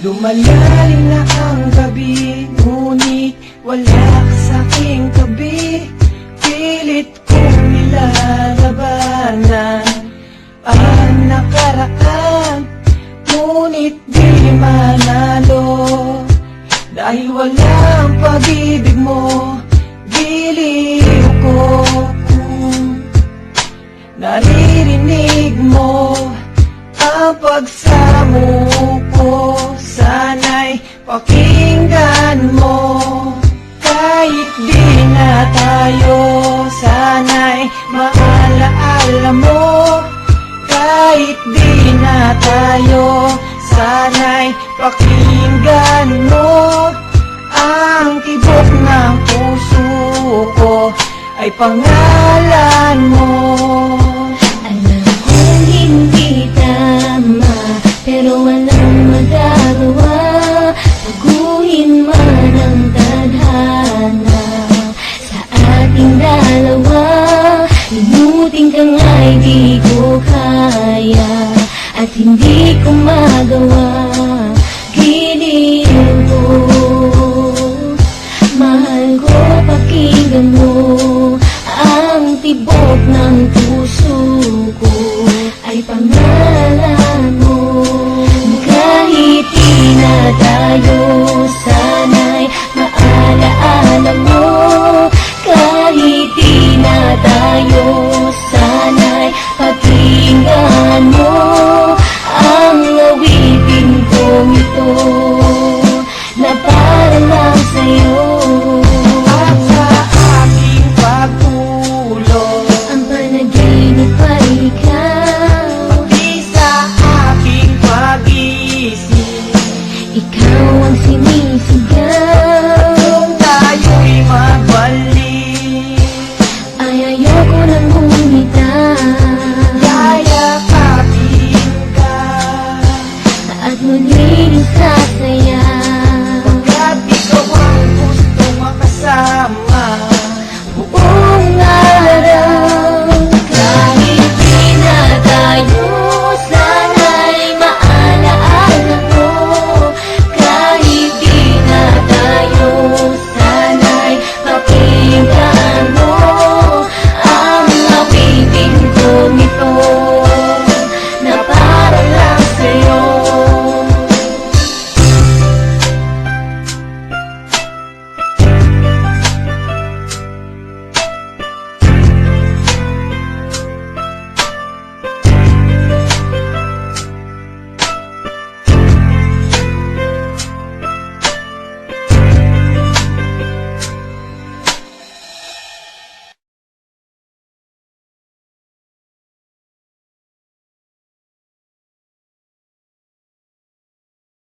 Lumalalim na ang gabi, ngunit wala ka sa'king tabi. Pilit kong nilalabanan ang nakaraan, ngunit di manalo. Dahil walang pag-ibig mo, giliw ko. Naririnig mo ang pagsamo ko, sana'y pakinggan mo. Kahit di na tayo, sana'y maalaala mo. Kahit di na tayo, sana'y pakinggan mo. Ang tibok ng puso ko ay pangalan mo. Alam kong hindi tama, pero walang magagawa. Baguhin man ang tadhana sa ating dalawa. Limutin ka nga'y di ko kaya, at hindi ko magawa. Giliw ko, mahal ko, pakinggan mo. Ang tibok ng puso ko ay pangalan mo. Kahit di na tayo, sana'y maalaala mo. Kahit di na tayo, sana'y pakinggan mo. Ang awitin kong ito na para lang sa'yo. At sa aking pagtulog, Ang panaginip ay ikaw. pati sa aking pag-isip, Ikaw ang sinisigaw. kung tayo'y magbalik. Ay ayoko nang bumitaw, Yayakapin ka, at muling sa